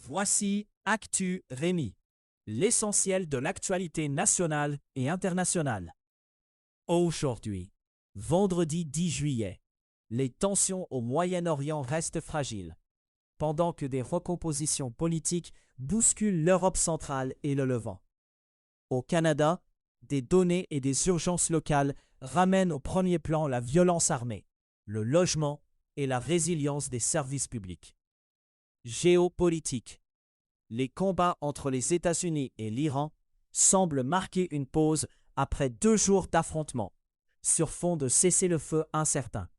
Voici Actu Rémi, l'essentiel de l'actualité nationale et internationale. Aujourd'hui, vendredi 10 juillet, les tensions au Moyen-Orient restent fragiles, pendant que des recompositions politiques bousculent l'Europe centrale et le Levant. Au Canada, des données et des urgences locales ramènent au premier plan la violence armée, le logement et la résilience des services publics. Géopolitique. Les combats entre les États-Unis et l'Iran semblent marquer une pause après 2 jours d'affrontements, sur fond de cessez-le-feu incertain.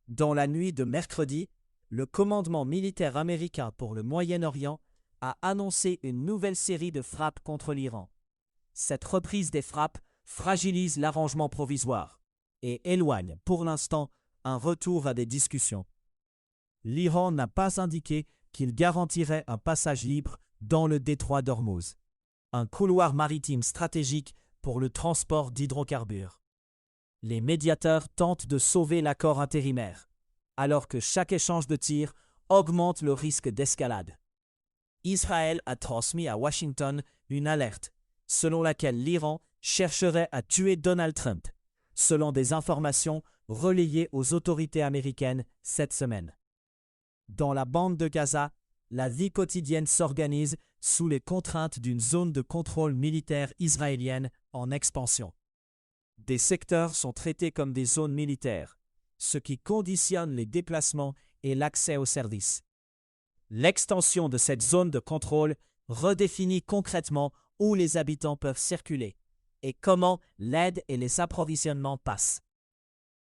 Dans la nuit de mercredi, le commandement militaire américain pour le Moyen-Orient a annoncé une nouvelle série de frappes contre l'Iran. Cette reprise des frappes fragilise l'arrangement provisoire et éloigne pour l'instant un retour à des discussions. L'Iran n'a pas indiqué qu'il garantirait un passage libre dans le détroit d'Ormuz, un couloir maritime stratégique pour le transport d'hydrocarbures. Les médiateurs tentent de sauver l'accord intérimaire, alors que chaque échange de tirs augmente le risque d'escalade. Israël a transmis à Washington une alerte, selon laquelle l'Iran chercherait à tuer Donald Trump, selon des informations relayées aux autorités américaines cette semaine. Dans la bande de Gaza, la vie quotidienne s'organise sous les contraintes d'une zone de contrôle militaire israélienne en expansion. Des secteurs sont traités comme des zones militaires, ce qui conditionne les déplacements et l'accès aux services. L'extension de cette zone de contrôle redéfinit concrètement où les habitants peuvent circuler et comment l'aide et les approvisionnements passent.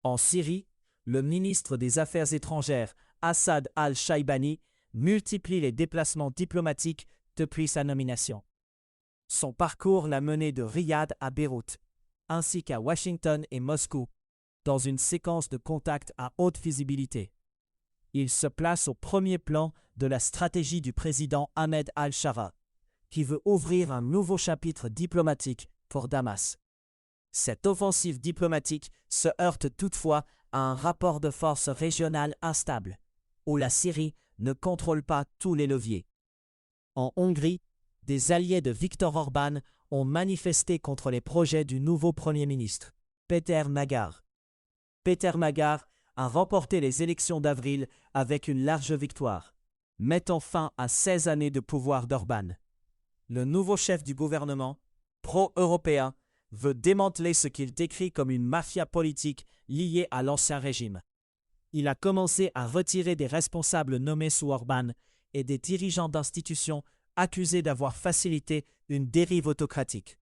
En Syrie, le ministre des Affaires étrangères Assad al-Shaibani multiplie les déplacements diplomatiques depuis sa nomination. Son parcours l'a mené de Riyad à Beyrouth, ainsi qu'à Washington et Moscou, dans une séquence de contacts à haute visibilité. Il se place au premier plan de la stratégie du président Ahmed al-Shara, qui veut ouvrir un nouveau chapitre diplomatique pour Damas. Cette offensive diplomatique se heurte toutefois à un rapport de force régional instable, où la Syrie ne contrôle pas tous les leviers. En Hongrie, des alliés de Viktor Orban ont manifesté contre les projets du nouveau Premier ministre, Péter Magyar. Péter Magyar a remporté les élections d'avril avec une large victoire, mettant fin à 16 années de pouvoir d'Orban. Le nouveau chef du gouvernement, pro-européen, veut démanteler ce qu'il décrit comme une mafia politique liée à l'ancien régime. Il a commencé à retirer des responsables nommés sous Orban et des dirigeants d'institutions accusés d'avoir facilité une dérive autocratique.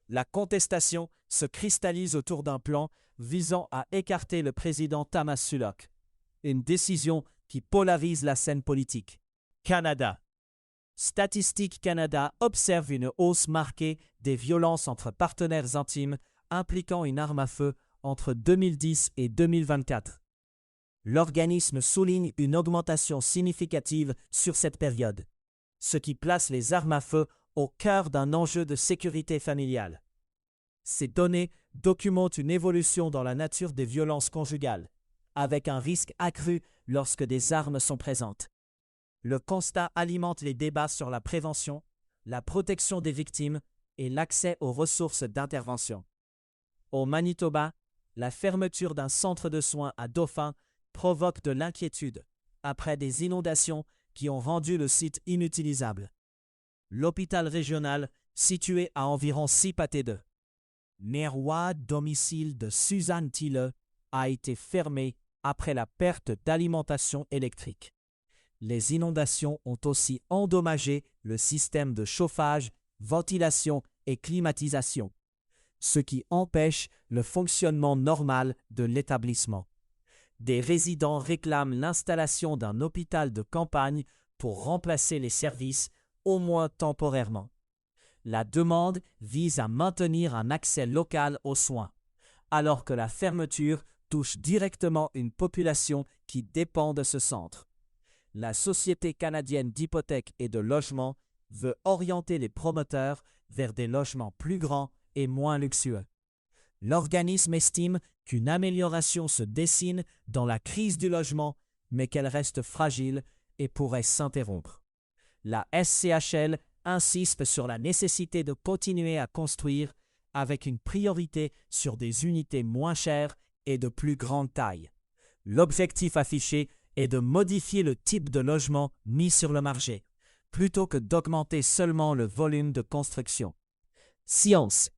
La contestation se cristallise autour d'un plan visant à écarter le président Tamas Sulok, une décision qui polarise la scène politique. Canada. Statistique Canada observe une hausse marquée des violences entre partenaires intimes impliquant une arme à feu entre 2010 et 2024. L'organisme souligne une augmentation significative sur cette période, ce qui place les armes à feu au cœur d'un enjeu de sécurité familiale. Ces données documentent une évolution dans la nature des violences conjugales, avec un risque accru lorsque des armes sont présentes. Le constat alimente les débats sur la prévention, la protection des victimes et l'accès aux ressources d'intervention. Au Manitoba, la fermeture d'un centre de soins à Dauphin provoque de l'inquiétude après des inondations qui ont rendu le site inutilisable. L'hôpital régional, situé à environ 6 pâtés d'eux, Nerwa, domicile de Suzanne Thiele, a été fermé après la perte d'alimentation électrique. Les inondations ont aussi endommagé le système de chauffage, ventilation et climatisation, ce qui empêche le fonctionnement normal de l'établissement. Des résidents réclament l'installation d'un hôpital de campagne pour remplacer les services, au moins temporairement. La demande vise à maintenir un accès local aux soins, alors que la fermeture touche directement une population qui dépend de ce centre. La Société canadienne d'hypothèques et de logement veut orienter les promoteurs vers des logements plus grands et moins luxueux. L'organisme estime qu'une amélioration se dessine dans la crise du logement, mais qu'elle reste fragile et pourrait s'interrompre. La SCHL insiste sur la nécessité de continuer à construire avec une priorité sur des unités moins chères et de plus grande taille. L'objectif affiché est de modifier le type de logement mis sur le marché, plutôt que d'augmenter seulement le volume de construction. Science.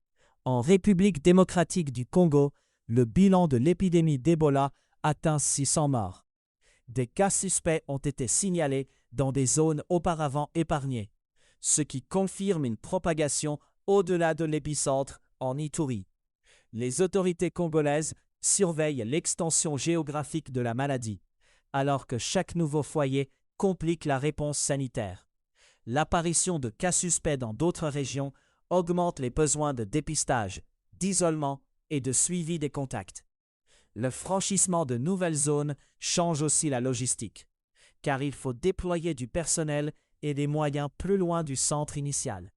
En République démocratique du Congo, le bilan de l'épidémie d'Ebola atteint 600 morts. Des cas suspects ont été signalés dans des zones auparavant épargnées, ce qui confirme une propagation au-delà de l'épicentre en Ituri. Les autorités congolaises surveillent l'extension géographique de la maladie, alors que chaque nouveau foyer complique la réponse sanitaire. L'apparition de cas suspects dans d'autres régions augmente les besoins de dépistage, d'isolement et de suivi des contacts. Le franchissement de nouvelles zones change aussi la logistique, car il faut déployer du personnel et des moyens plus loin du centre initial.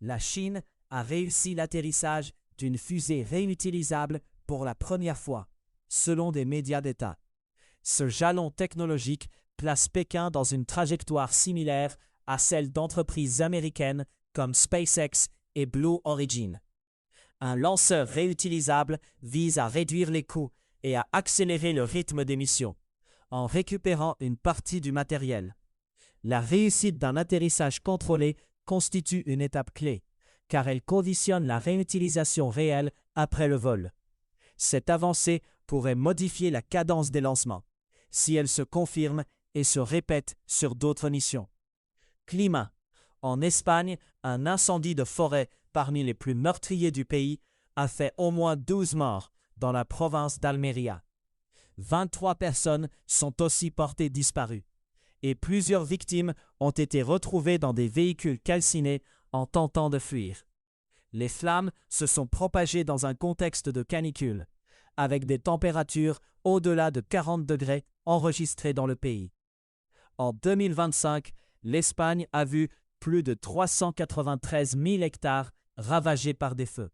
La Chine a réussi l'atterrissage d'une fusée réutilisable pour la première fois, selon des médias d'État. Ce jalon technologique place Pékin dans une trajectoire similaire à celle d'entreprises américaines comme SpaceX et Blue Origin. Un lanceur réutilisable vise à réduire les coûts et à accélérer le rythme des missions, en récupérant une partie du matériel. La réussite d'un atterrissage contrôlé constitue une étape clé, car elle conditionne la réutilisation réelle après le vol. Cette avancée pourrait modifier la cadence des lancements, si elle se confirme et se répète sur d'autres missions. Climat. En Espagne, un incendie de forêt parmi les plus meurtriers du pays a fait au moins 12 morts dans la province d'Almería. 23 personnes sont aussi portées disparues et plusieurs victimes ont été retrouvées dans des véhicules calcinés en tentant de fuir. Les flammes se sont propagées dans un contexte de canicule, avec des températures au-delà de 40 degrés enregistrées dans le pays. En 2025, l'Espagne a vu plus de 393 000 hectares ravagés par des feux.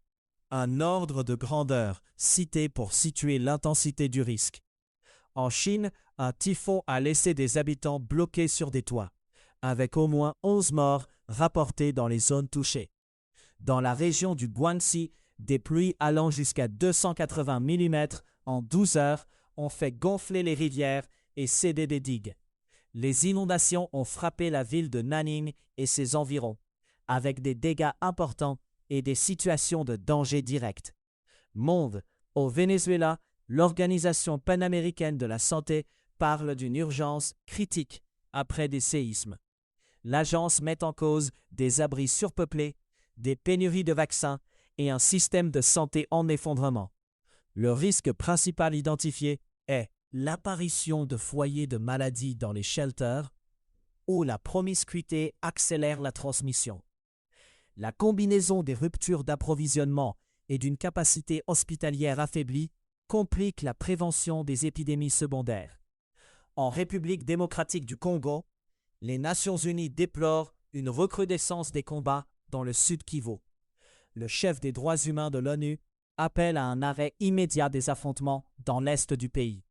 Un ordre de grandeur cité pour situer l'intensité du risque. En Chine, un typhon a laissé des habitants bloqués sur des toits, avec au moins 11 morts rapportés dans les zones touchées. Dans la région du Guangxi, des pluies allant jusqu'à 280 mm en 12 heures ont fait gonfler les rivières et céder des digues. Les inondations ont frappé la ville de Nanning et ses environs, avec des dégâts importants et des situations de danger direct. Monde. Au Venezuela, l'Organisation panaméricaine de la santé parle d'une urgence critique après des séismes. L'agence met en cause des abris surpeuplés, des pénuries de vaccins et un système de santé en effondrement. Le risque principal identifié est l'apparition de foyers de maladies dans les shelters où la promiscuité accélère la transmission. La combinaison des ruptures d'approvisionnement et d'une capacité hospitalière affaiblie complique la prévention des épidémies secondaires. En République démocratique du Congo, les Nations unies déplorent une recrudescence des combats dans le Sud Kivu. Le chef des droits humains de l'ONU appelle à un arrêt immédiat des affrontements dans l'est du pays.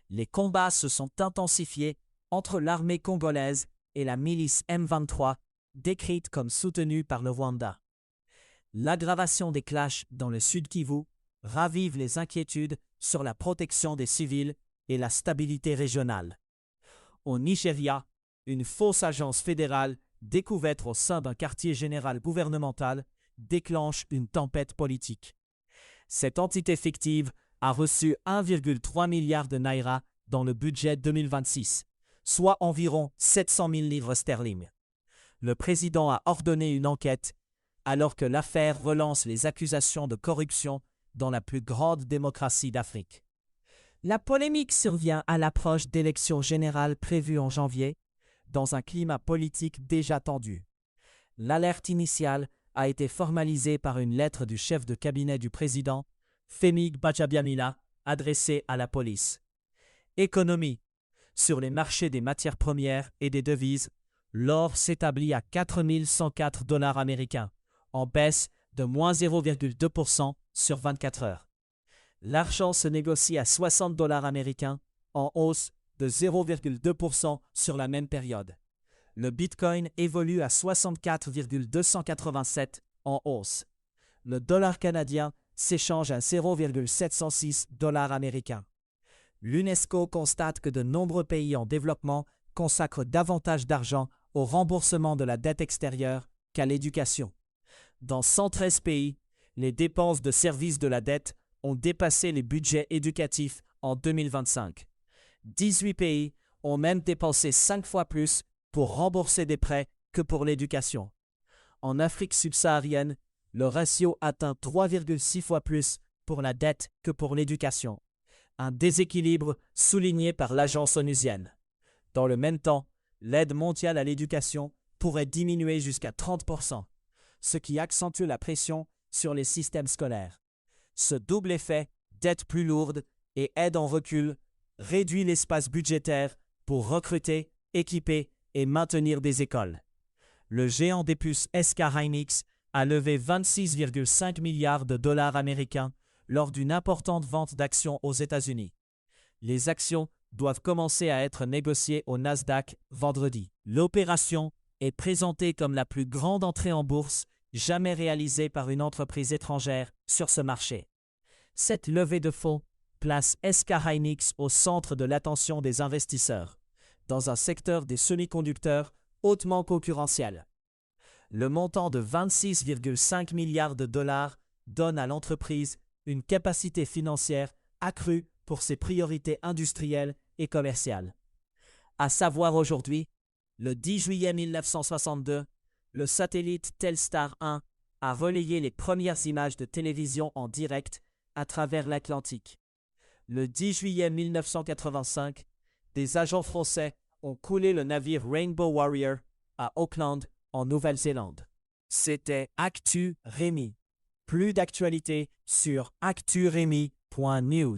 Les combats se sont intensifiés entre l'armée congolaise et la milice M23, décrite comme soutenue par le Rwanda. L'aggravation des clashs dans le Sud Kivu ravive les inquiétudes sur la protection des civils et la stabilité régionale. Au Nigeria, une fausse agence fédérale découverte au sein d'un quartier général gouvernemental déclenche une tempête politique. Cette entité fictive a reçu 1,3 milliard de naira dans le budget 2026, soit environ 700 000 livres sterling. Le président a ordonné une enquête alors que l'affaire relance les accusations de corruption dans la plus grande démocratie d'Afrique. La polémique survient à l'approche d'élections générales prévues en janvier, dans un climat politique déjà tendu. L'alerte initiale a été formalisée par une lettre du chef de cabinet du président, Femi Gbajabiamila, adressée à la police. Économie. Sur les marchés des matières premières et des devises, l'or s'établit à 4 104 $ américains, en baisse de moins 0,2% sur 24 heures. L'argent se négocie à 60 $ américains, en hausse de 0,2% sur la même période. Le Bitcoin évolue à 64,287 en hausse. Le dollar canadien s'échange à 0,706 dollars américains. L'UNESCO constate que de nombreux pays en développement consacrent davantage d'argent au remboursement de la dette extérieure qu'à l'éducation. Dans 113 pays, les dépenses de services de la dette ont dépassé les budgets éducatifs en 2025. 18 pays ont même dépensé 5 fois plus pour rembourser des prêts que pour l'éducation. En Afrique subsaharienne, le ratio atteint 3,6 fois plus pour la dette que pour l'éducation. Un déséquilibre souligné par l'agence onusienne. Dans le même temps, l'aide mondiale à l'éducation pourrait diminuer jusqu'à 30%, ce qui accentue la pression sur les systèmes scolaires. Ce double effet, dette plus lourde et aide en recul, réduit l'espace budgétaire pour recruter, équiper et maintenir des écoles. Le géant des puces SK Hynix a levé 26,5 milliards de dollars américains lors d'une importante vente d'actions aux États-Unis. Les actions doivent commencer à être négociées au Nasdaq vendredi. L'opération est présentée comme la plus grande entrée en bourse jamais réalisée par une entreprise étrangère sur ce marché. Cette levée de fonds place SK Hynix au centre de l'attention des investisseurs, dans un secteur des semi-conducteurs hautement concurrentiel. Le montant de 26,5 milliards de dollars donne à l'entreprise une capacité financière accrue pour ses priorités industrielles et commerciales. À savoir aujourd'hui, le 10 juillet 1962, le satellite Telstar 1 a relayé les premières images de télévision en direct à travers l'Atlantique. Le 10 juillet 1985, des agents français ont coulé le navire Rainbow Warrior à Auckland, en Nouvelle-Zélande. C'était Actu Rémi. Plus d'actualités sur acturemi.news.